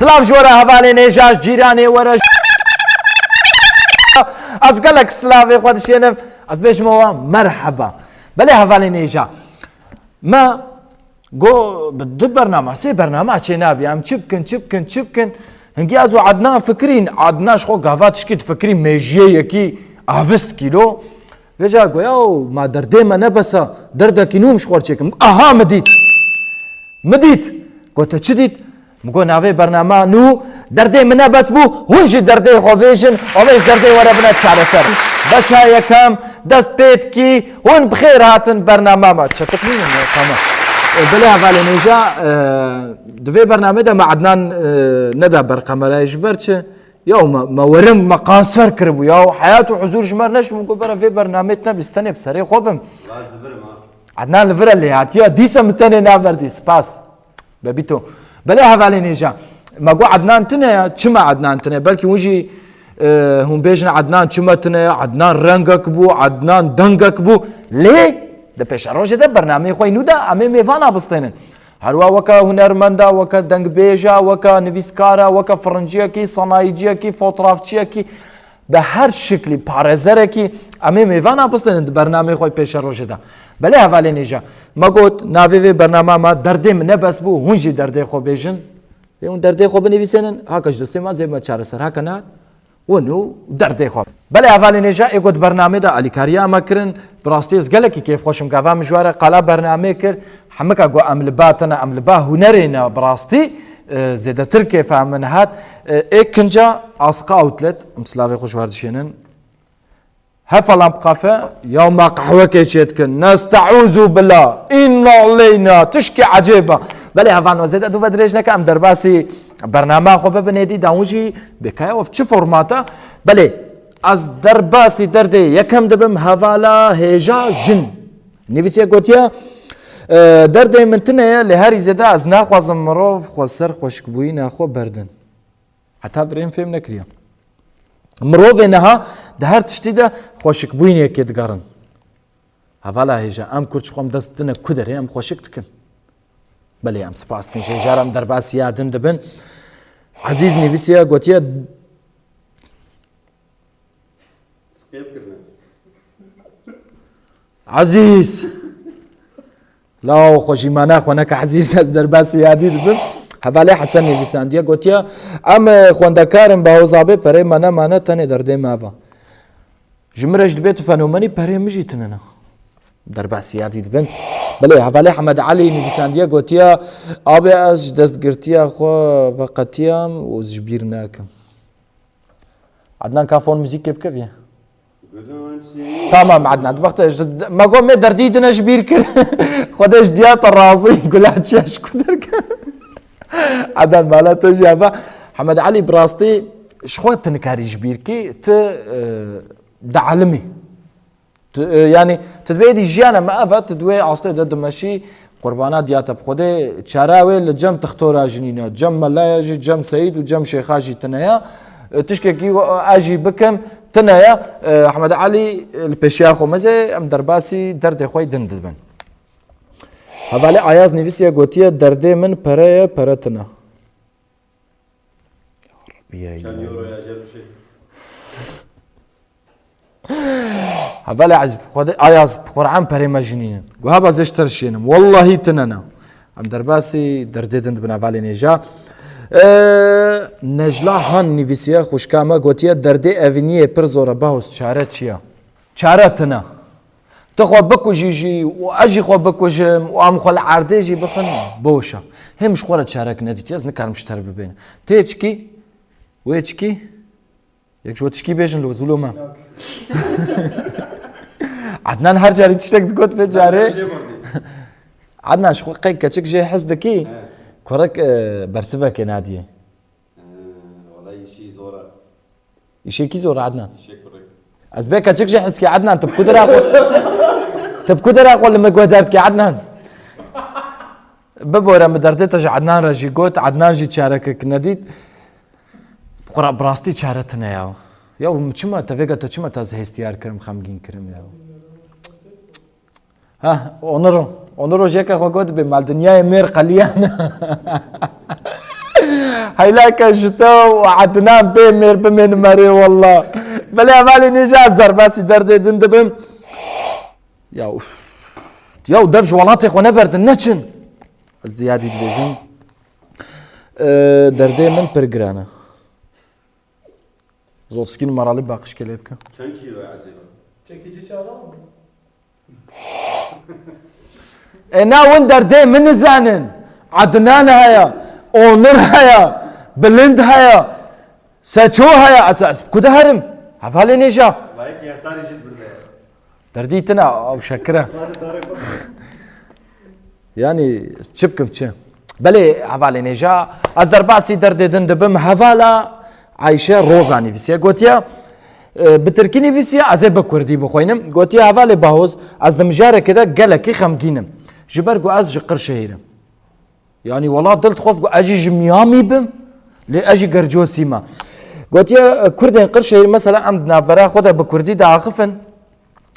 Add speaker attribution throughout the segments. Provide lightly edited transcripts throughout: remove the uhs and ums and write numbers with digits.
Speaker 1: سلام جوره هوالي نيجاش جيراني ورا أزقلك سلافي خود شينم أزبيش موا مرحبا بلي هوالي نيجا ما جو بدي برنامج سي برنامج شنابي ام چبكن هنگي ازو عدنا فكرين عدناش خو قافات شكيت فكرين ميجيه يكي افست كيلو وجا گويا ما دردي ما نبسا دردك نومش خورچكم اها مديت قلت چديت مگو ناوي برنامج نو دردي من بس بو هونجي دردي خوبيشن اوش دردي ورا بنا چارسر باشا يكم دست بيت كي هون بخير هاتن برنامج ما تشتكني تمام بلي هفالي نيجا دوي برنامج ده مع عدنان ندى برقمرة يجبرش يوم ما ورم ما قانصر كربو ياو حياته حضور جمر نش ممكن برا في برنامجنا بيستني بسري خوبم عدنان الفرا اللي هاتيا ديسا متاني نافر ديس باس ببيتو بلي هفالي نيجا ما قو عدنان تنا چما عدنان تنا بلكي وجي هم بيجنا عدنان چما تنا عدنان رنگك بو عدنان دنگك بو ليه ده پیش روز ده برنامه خوی نودا امه میوان آبستینن هروا وکا هنرمندا وکا دنگ بیجا وکا نویسکارا وکا فرنجیا کی صنایعجیا کی فوتوغرافچیا کی به هر شکلی پارزره کی امه میوان آبستینن برنامه خوی پیش روز ده بله حوالی نیجا ما گفت ناوی برنامه ما درده من بس بو هنجی درده خو بیجن اون درده خو بنویسنن هاکش دسته ما زي ما چاره سر هاک نه ونو درده خوب بله اولی نجا اگود برنامه دا الیکاریا ما کرن براستیز گلکی کیف خوشم گاوا مجواره قلا برنامه کر حمکا گو عمل با هنرینا براستی زیده تر کیف من هات اکنجا اسقا اوتلت مسلاوی خوش وردشینن هفلام قافه يوم قهوه كيتشتكن نستعوذ بالله ان علينا تشكي عجيبه بله هفان وزيد دو بدريجنا كام درباسي برنامج خوبه بنيدي داوجي بكايا وف چه فورماتا بله از درباسي درده يكم دبم حوالا هيجا جن نويسيه گوتيا درده من تنه لهاري زده از ناخوازم مروف خوسر خوشكبوي ناخو بردن حتى برين فهم نكريا مروف انها ده هر تشتي ده خوشك بوينه كي دقارن هفالا هيجا ام كرچ خوم دست دنه كدر ام خوشك تكن بلي ام سپاس كن شي جارم درباس يادن دبن عزيز نيفيسيا گوتيا عزيز لا خوشي مانا خونك عزيز از درباس يادي دبن حوالی حسن نویسندیه گوتیا ام خوندکارم با وزابه پره مانا تنه درده ماوا جمرش دبیت فنومنی پره مجیتنه نه در باسیادی دبن بله حوالی حمد علی نویسندیه گوتیا آب از دستگرتیا خو وقتیام و زجبیر ناکم عدنان کافون موزیک بکویه تمام عدنان وقت ما قوم دردی دنش بیر کر خودش دیات راضی گلاتشش کدر کن عدن مالا تجيبه حمد علي براستي شخوت تنكاري جبير كي دعلمي يعني تدوي دي جيانا ما افا تدوي عصتي دد ماشي قربانات دياتا بخودي تشاراوي لجم تختورا جنينا جم ملايجي جم سيد وجم شيخاجي تنايا تشكي كي اجي بكم تنايا حمد علي البشياخو مزي ام درباسي درد خوي دندبن حوالی آیاز نویسیه گوتیه درده من پرتنا حوالی عزب خود آیاز قرآن پره مجنین گو ها بازش ترشینم والله تننا ام درباسی درده دند بنا والی نیجا نجلا هان نویسیه خوشکامه گوتیه درده اوینیه پر زوره باوس چاره چیه چاره تنا تخو بکوجی و اجی خو بکوجم و ام خو عردیجی بخن بوشا همش خوره شارك ندیتی از نکارم شتر ببین تیچکی و چکی یک جو تشکی بیشن لو زلوما عدنان هر جاری تشتك تقول في جاري عدنان شو قيك كتشك جي حسدكي كورك برسبه كناديه
Speaker 2: والله شيء زورا
Speaker 1: شيء كي زورا عدنان
Speaker 2: شيء كورك
Speaker 1: ازبيك كتشك جي حسكي عدنان تبكو دراخ ولا ما قدرت كي عدنان ببورا مدرتش عدنان رجي قوت عدنان جي تشاركك نديت قرا براستي تشارتنا ياو چما تفيقا تشما تاز هستيار كرم خمگين كرم ياو ها اونرو جيكا خو قد بمال دنيا مير قليان هيلاك جتا وعدنان بمير بمن مري والله بلي هفالي نيجا از درباسي درد دندبم يا دبج ولاتي خو نبرد نچن از زيادي دبيجن دردي من برگرانه زود سكين مرالي باقش كليبك
Speaker 2: كم كيلو يا عجيبة؟
Speaker 3: Çekici çağıran mı?
Speaker 1: انا وين دردي من زانن عدنان هيا اونر هيا بلند هيا ساتشو هيا اساس كده هرم هفالي نيجا
Speaker 2: لايك يا ساري جد بالله
Speaker 1: درديتنا او شكرا يعني شبكم تشي بلي هفالي نيجا از درباسي دردي دندبم هفالا عايشه روزاني فيسيا قوتيا بتركيني فيسيا ازي بكردي بخوينم قوتيا هفالي باهوز از دمجاره كده قالكي خمجينم جبرقو از جقر شهيرم يعني والله دلت خوست اجي جميامي بم لي اجي قرجوسي ما قلت يا كردين قرشي مثلا عندنا برا خذها بكردي دا خفن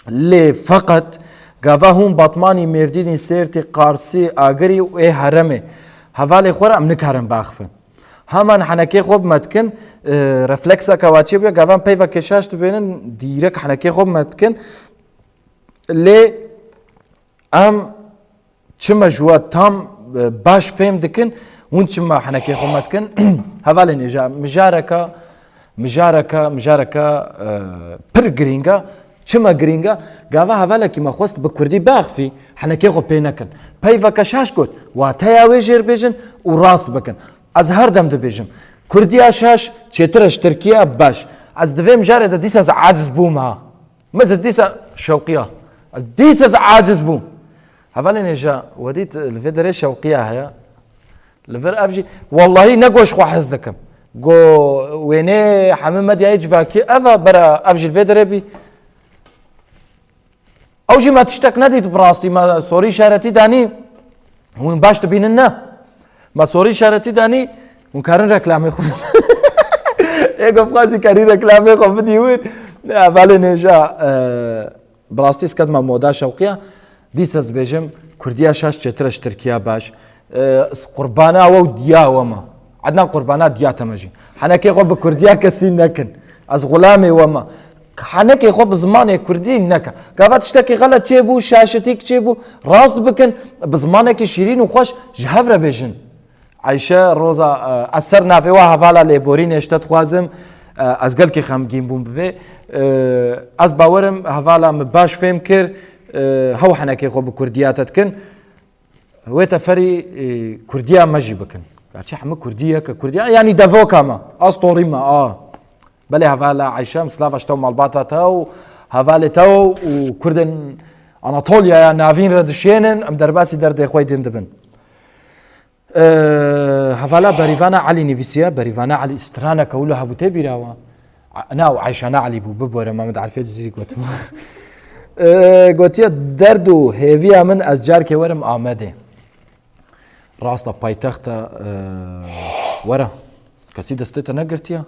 Speaker 1: لي فقط قافاهم بطماني مرديني سيرتي قارسي اغري واي هرمي هفالي خورا امنك هرم باخفن همان حنكي خوب متكن رفلكسا كواتشي بيا قافان بيفا كشاش تبينن ديرك حنكي خوب متكن لي ام چما جوا تام باش فهم دكن وين چما حنكي خوب متكن هفالي نجا مجاركا پر گرینگا چما گرینگا گاوا هوالا کی ما خوست بکردی باخفی حنكي خو بينكن بيفا كشاش قلت واتايا ويجر بيجن وراست بكن از هر دم دبيجم كردي شاش تشترش تركيا باش از دویم جاره ده دیس از عاجز بوم ها مز دیس شوقيه از دیس از عاجز بوم هفالي نجا وديت الفيدري شوقيه هيا لفر ابجي والله نقوش خو حزدكم جو ويني حمام مدي ايج فاكي افا برا افجي الفيدري بي اوجي ما تشتك نديت براستي ما سوري شارتي داني وين باش تبيننا ما سوري شارتي داني ونكارن ركلامي خو ايغو فرازي كاري ركلامي خو بدي وين بالي نجا براستي سكت ما مودا شوقيه ديسز بيجم كرديا شاش تشترش تركيا باش قربانا و ديا وما عندنا قربانات ديا تمجي حنكي خو بكرديا كسي نكن از غلامي وما حنكي خو بزمان كردي نكا قافت تشتكي غلط تشيبو شاشتيك تشيبو راست بكن بزمانك شيرين وخوش جهفره بيجن عايشه روزا اثرنا في وهفالا ليبورين اشتت خوازم از قلكي خمگين بوم بفي از باورم هفالا مباش فهم كر هو حنكي خو بكرديا تتكن ويتا فري كرديا مجي بكن قالشي حما كرديا ككرديا يعني دافوكا ما اسطوري ما بلي هفالا عايشه مسلافا شتو مالباتا تو هفالي تو وكردن اناطوليا يا نافين ردشينن ام درباسي درد خوي دندبن هفالا بريفانا علي نيفيسيا بريفانا علي استرانا كولها ابو تبيراوا انا وعايشانا علي بو ببوره ما مدعرفيه جزيري قلت قلت دردو هيفيا من ازجار كي ورم آمده راستا بايتختا ورا كسي دستيتا نگرتيا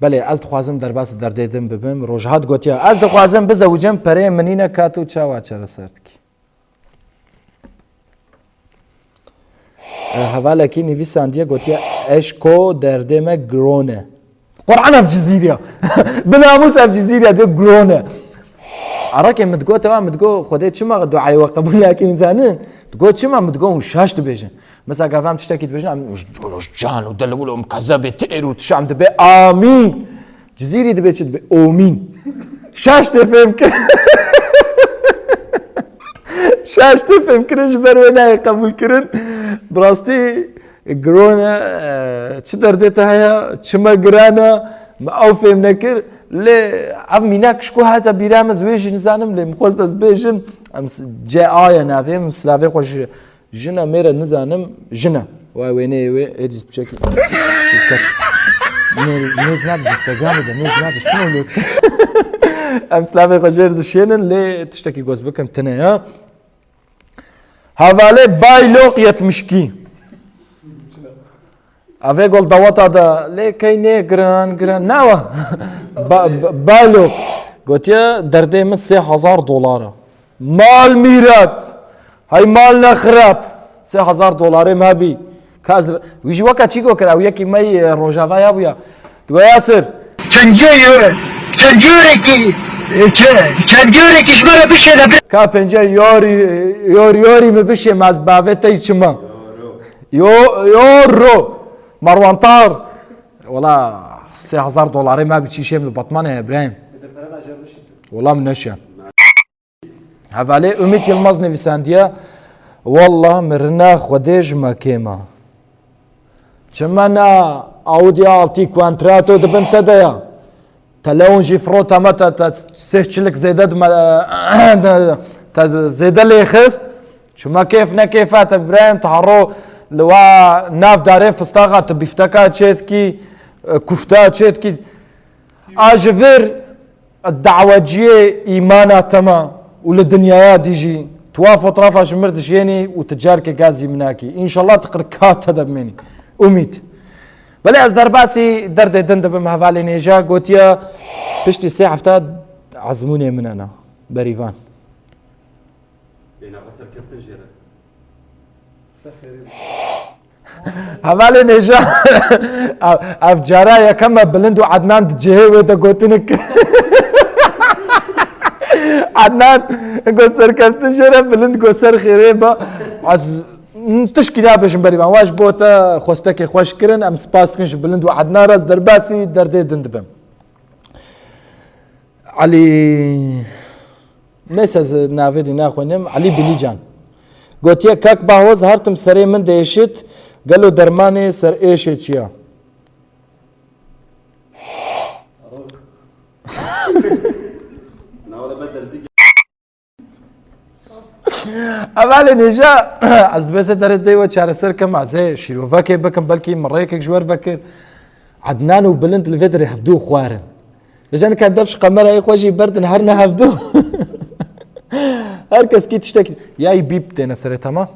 Speaker 1: بله از دخوازم در باس در دیدم ببم روجهات گوتیا از دخوازم بزوجم پره منینه کاتو چاوا چرا سرتکی حواله کی نویساندیه گوتیا اشکو دردمه گرونه قرآن اف جزیریا بناموس اف جزیریا ده گرونه عراكي متقو تمام متقو خدي چما دعاء وقبول لكن زانن تقو چما متقو شاش تبيجن مثلا قافام تشتكي تبيجن جان ودلولهم كذاب تيرو تشام دبي امين جزيري دبي تشد امين شاش تفهم شاش تفهم كرج برونا قبول كرن براستي جرونا تشدر ديتها چما جرانا ما او فهم نكر لی افمیناک شکو هاتا بیرامز ویش نزانم لی مخواست از بیشم ام جا آیا نافیم سلاوی خوش جنا میره نزانم جنا وینه ادیس بچکی نیز ناب دستگامی ده نیز ناب شنو لوت ام سلاوی خوش دشینن لی تشتکی گوز بکم تنه یا حواله بایلوق یتمشکی اوه گل دواتا دا لی کینه گران نوا بالو گوتیا درده من $3,000 مال میرد های مال نخرب $3,000 ما بی كاز ويجي وقت شيكو كرا وياكي مي روجافا يا ابويا تقول ياسر
Speaker 3: چندجوری کشمر بشه ده
Speaker 1: كا بنجا يوري مبشي ماز بافيتي چما يورو مروان طار والله 3000 دولار ما بتشي شيء من البطمانه يا ابراهيم والله من نشان حوالي اميت يلمز نفسانديا والله مرنا خديج مكيما چمنا اودي التي كوانتراتو دبن تدايا تلون جي فروتا متى تسهلك زيدد زيد اللي خست شو ما كيفنا كيفات ابراهيم تحرو لوا ناف داري فستاغا تبيفتكا تشيتكي كفتا تشيتكي اجفر الدعوة جي ايمانا تما وللدنيا ديجي توافو طرافا شمردش يعني وتجارك غازي مناكي ان شاء الله تقر كات هذا مني اميد بلي از درباسي درد دند بمهفالي نيجا قوتيا بشتي الساعة فتاد عزموني من انا بريفان
Speaker 2: يعني غسل كيف تنجرة
Speaker 1: هفالي نيجا اف جرايا كما بلندو عدنان تجيهي ويتا قوتنك عدنان قصر كيف تنجرة بلند قصر خريبة عز تشكيلها باش بريفان واش بوتا خوستك خوش كرن ام سباس كنش بلند وعدنا راس درباسي دردي دندبم علي نسز نافدي ناخونم علي بليجان قوتيا كاك باوز هرتم سري من ديشت قالوا درماني سر ايش تشيا أمالي نجا از بس درد دی و چهار سر کم عزه شیروفا که بکم بلکی مره که جوار بکر عدنان و بلند الفيدر يحفدوه خوارن بجان كان دبش قمر اي خوشي برد نهارنا حفدوه هركس كي تشتكي يا يبيب تينا سري تمام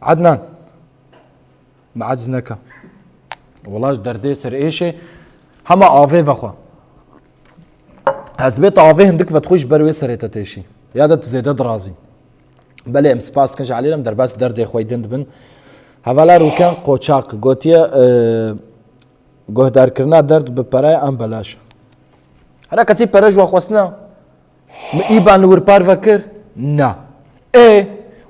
Speaker 1: عدنان ما عجزناك والله دردي سر ايشي هما آفي فخوا از بيت آفي هندك فتخوش بروي سريتا تيشي يا ده تزيد درازي بله ام سپاس کنج علیرم در بس درد خویدند بن حوالا روکن قوچاق گوتیه گهدار کرنا درد به پرای ام بلاش هر کسی پرج و خواسنا ایبان ور پار وکر نه ای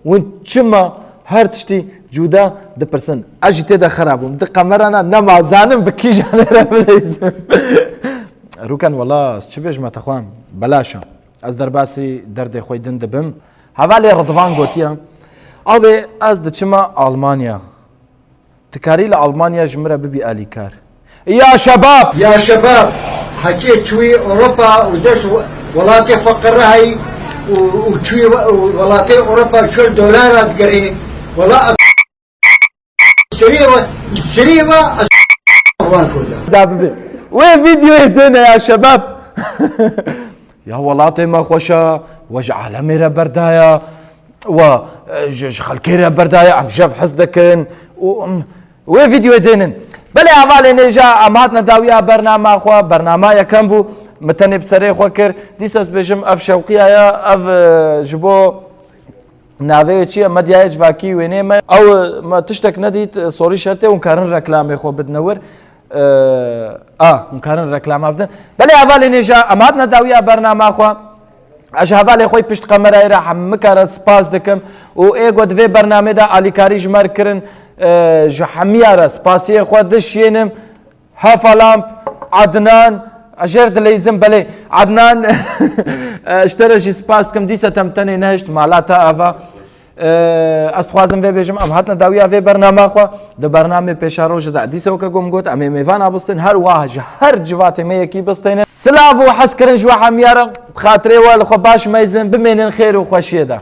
Speaker 1: ون چما هر تشتی جودا د پرسن اجته ده خرابم د قمرنا نما زانم بکی جانه رملیزم روکن والله چبیش ما تخوام بلاشا از در باسی درد خویدند بم حوالی رضوان گوتیا او به از دچما آلمانیا تکاری لآلمانیا جمره ببی آلیکار یا شباب
Speaker 3: حكي شوي اوروبا ودش ولاتي فقر هاي وشوي ولاتي اوروبا شو دولارات قري ولا سريبه
Speaker 1: دا ببي وين فيديو يهدينا يا شباب يا ولاتي ما خوشا وج عالمي را بردايا وج خلكي را بردايا عم شاف حسدكن وين فيديو يدينن بلي عمالي نيجا امهاتنا داويا برنامج اخوا برنامج يكم بو متني بسري خوكر ديسس بجم اف شوقيا يا اف جبو ناوي چي مديا جواكي وينما او ما تشتك نديت سوري شرطه ونكرن ركلامي خو بدنور ونكرن ركلام بدن بلي عمالي نيجا امهاتنا داويا برنامج اخوا اش حوالی خوی پشت قمره را هم مکر سپاس دکم و ایگو دوی برنامه دا آلیکاری جمر کرن جو حمیه را سپاسی خود دشینم هفا لامپ عدنان اجر دلیزم بله عدنان اشترشی سپاس کم دیسه تمتنی نهشت مالاتا آفا استخوازم وی بیجم ام هاتنا داویا وی برنامه خو د برنامه پیشارو جدا دیسه وک گم گوت ام میوان ابستن هر واحد هر جوات می کی بستین سلاف و حسكرن جوا حميار بخاطري والخو باش ميزن بمنن خير وخوشيه ده